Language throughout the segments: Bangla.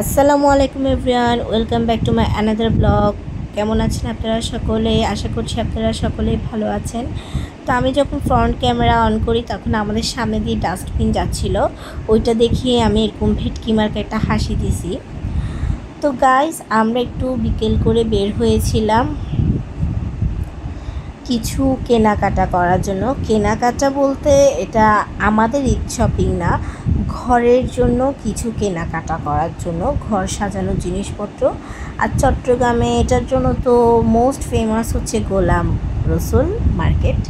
আসসালামু আলাইকুম everyone, welcome back to my another blog. কেমন আছেন আপনারা সকলে? আশা করছি আপনারা সকলেই ভালো আছেন। তো আমি যখন ফ্রন্ট ক্যামেরা অন করি তখন আমাদের সামনে দিয়ে ডাস্টবিন যাচ্ছিল, ওইটা দেখিয়ে আমি এরকম ভেটকি মার্কে একটা হাসি দিছি। তো গাইস, আমরা একটু বিকেল করে বের হয়েছিলাম কিছু কেনাকাটা করার জন্য। কেনাকাটা বলতে এটা আমাদের ঈদ শপিং না, ঘরের জন্য কিছু কেনাকাটা করার জন্য, ঘর সাজানোর জিনিসপত্র। আর চট্টগ্রামে এটার জন্য তো মোস্ট ফেমাস হচ্ছে গোলাম রসুল মার্কেট।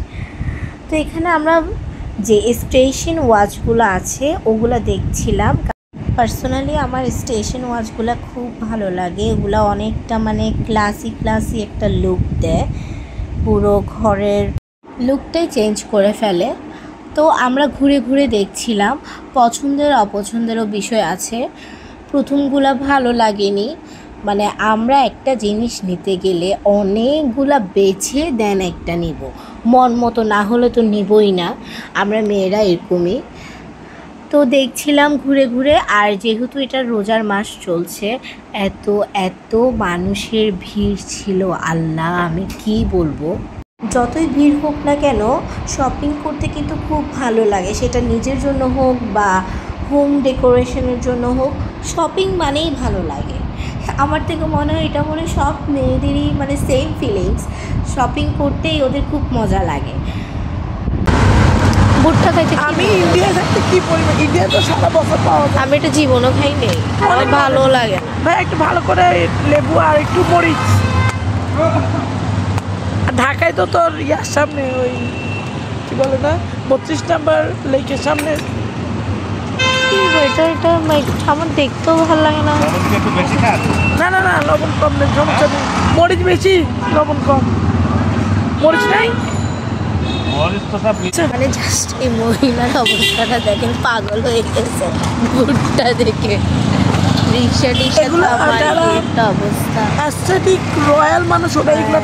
তো এখানে আমরা যে স্টেশন ওয়াচগুলো আছে ওগুলো দেখছিলাম। পার্সোনালি আমার স্টেশন ওয়াচগুলো খুব ভালো লাগে, এগুলো অনেকটা ক্লাসি একটা লুক দেয়, পুরো ঘরের লুকটাই চেঞ্জ করে ফেলে। তো আমরা ঘুরে ঘুরে দেখছিলাম, পছন্দের অপছন্দেরও বিষয় আছে। প্রথমগুলা ভালো লাগেনি, আমরা একটা জিনিস নিতে গেলে অনেকগুলা বেছে দেন একটা নিব, মন মতো না হলে তো নিবই না, আমরা মেয়েরা এরকমই। তো দেখছিলাম ঘুরে ঘুরে, আর যেহেতু এটা রোজার মাস চলছে, এত এত মানুষের ভিড় ছিল, আল্লাহ আমি কি বলবো। যতই ভিড় হোক না কেন, শপিং করতে কিন্তু খুব ভালো লাগে, সেটা নিজের জন্য হোক বা হোম ডেকোরেশনের জন্য হোক, শপিং মানেই ভালো লাগে। আমার থেকে মনে হয় এটা সব মেয়েদেরই সেম ফিলিংস, শপিং করতেই ওদের খুব মজা লাগে। ভুট্টা খাইতে আমি ইন্ডিয়া থাকতে কি পরিমাণ, ইন্ডিয়া তো সারা বছর পাওয়া যায়। আমি এটা জীবনও খাই নেই, আমার ভালো লাগে না ভাই একটু ভালো করে লেবু আর একটু মরিচ। ঢাকায় তো তোর ইয়ার সামনে ওই কি বলে না 32 নাম্বার লেকের সামনে। এটা আমার দেখতেও ভালো লাগে না। না না না, লবণ কম নেই, সমস্যা নেই। মরিচ বেশি, লবণ কম। মরিচ নাই, জাস্ট এই মহিলার অবস্থাটা দেখেন, পাগল হয়ে গেছে ভুট্টা দেখে। রিক্সা টিক্সা একটা অবস্থা। অ্যাস্থেটিক রয়্যাল মানুষ ওটা এগুলো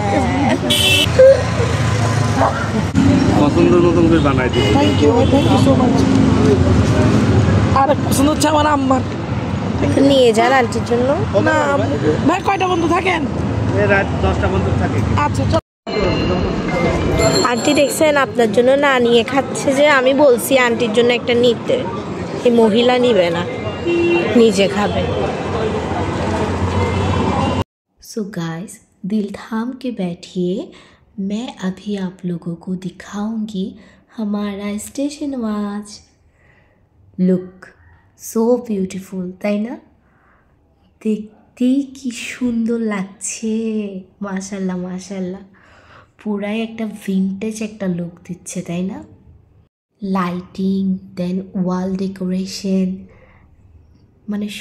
পছন্দের মতন করে বানাই দিই। Thank you so much. আর পছন্দ হচ্ছে আমার আম্মার। নিয়ে যান আন্টির জন্য। না ভাই, কয়টা বন্ধু থাকেন? রাত 10টা বন্ধ থাকে। আচ্ছা চল। আন্টি দেখছেন আপনার জন্য না নিয়ে খাচ্ছে, যে আমি বলছি আন্টির জন্য একটা নিতে, এই মহিলা নিবে না, নিজে খাবে। सो गाइस, दिल थाम के बैठिए, मैं अभी आप लोगों को दिखाऊंगी हमारा station watch. Look so beautiful, তাই না? দেখতেই কি সুন্দর লাগছে, মাশাল্লাহ মাশাল্লাহ, পুরাই একটা ভিনটেজ একটা লুক দিচ্ছে, তাই না? লাইটিং, দেন ওয়াল ডেকোরেশন,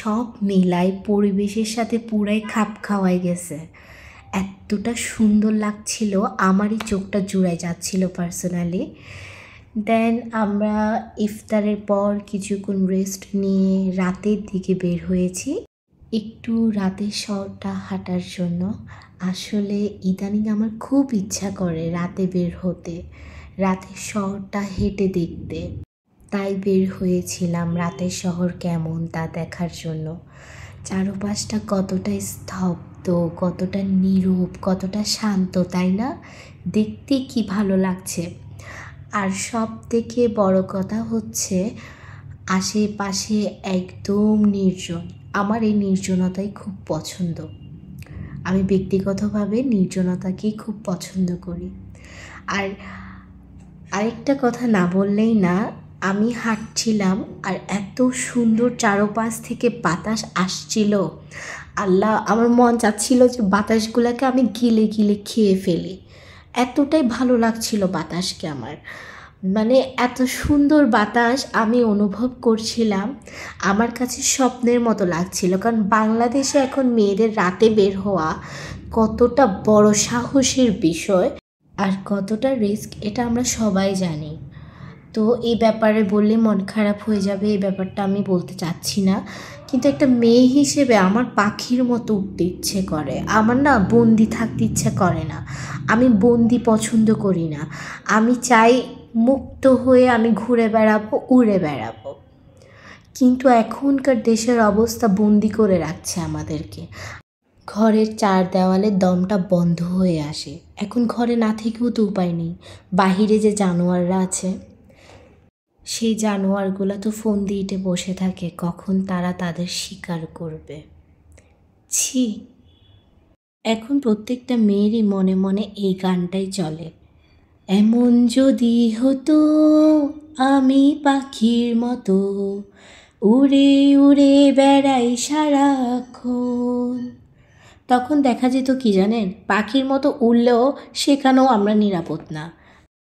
সব মিলাই পরিবেশের সাথে পুরাই খাপ খাওয়াই গেছে। এতটা সুন্দর লাগছিল, আমারই চোখটা জুড়াই যাচ্ছিল পার্সোনালি। দেন আমরা ইফতারের পর কিছুক্ষণ রেস্ট নিয়ে রাতের দিকে বের হয়েছি, একটু রাতের শহরটা হাঁটার জন্য। আসলে ইদানিং আমার খুব ইচ্ছা করে রাতে বের হতে, রাতের শহরটা হেঁটে দেখতে, তাই বের হয়েছিলাম রাতের শহর কেমন তা দেখার জন্য। চারপাশটা কতটা স্তব্ধ, কতটা নীরব, কতটা শান্ত, তাই না? দেখতে কি ভালো লাগছে। আর সব থেকে বড় কথা হচ্ছে আশেপাশে একদম নির্জন। আমার এই নির্জনতাই খুব পছন্দ, আমি ব্যক্তিগতভাবে নির্জনতাকেই খুব পছন্দ করি। আর আরেকটা কথা না বললেই না, আমি হাঁটছিলাম আর এত সুন্দর চারপাশ থেকে বাতাস আসছিল, আল্লাহ আমার মন চাচ্ছিল যে বাতাসগুলোকে আমি গিলে গিলে খেয়ে ফেলি, এতটাই ভালো লাগছিল বাতাসকে আমার। এত সুন্দর বাতাস আমি অনুভব করছিলাম, আমার কাছে স্বপ্নের মতো লাগছিল। কারণ বাংলাদেশে এখন মেয়েদের রাতে বের হওয়া কতটা বড় সাহসের বিষয় আর কতটা রিস্ক, এটা আমরা সবাই জানি। তো এই ব্যাপারে বললে মন খারাপ হয়ে যাবে, এই ব্যাপারটা আমি বলতে চাচ্ছি না, কিন্তু একটা মেয়ে হিসেবে আমার পাখির মতো উঠতে ইচ্ছে করে, আমার না বন্দি থাকতে ইচ্ছে করে না। আমি বন্দি পছন্দ করি না, আমি চাই মুক্ত হয়ে আমি ঘুরে বেড়াবো, উড়ে বেড়াবো। কিন্তু এখনকার দেশের অবস্থা বন্দি করে রাখছে আমাদেরকে। ঘরের চার দেওয়ালের দমটা বন্ধ হয়ে আসে। এখন ঘরে না থেকেও তো উপায় নেই। বাহিরে যে জানোয়াররা আছে, সেই জানোয়ারগুলো তো ফোন দিয়ে বসে থাকে কখন তারা তাদের শিকার করবে। ছি, এখন প্রত্যেকটা মেয়েরই মনে মনে এই গানটাই চলে। এমন যদি হতো আমি পাখির মতো উড়ে উড়ে বেড়াই সারাক্ষণ, তখন দেখা যেত কি জানেন, পাখির মতো উড়লেও সেখানেও আমরা নিরাপদ না।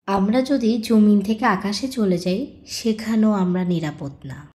আমরা যদি জমিন থেকে আকাশে চলে যাই, সেখানেও আমরা নিরাপদ না।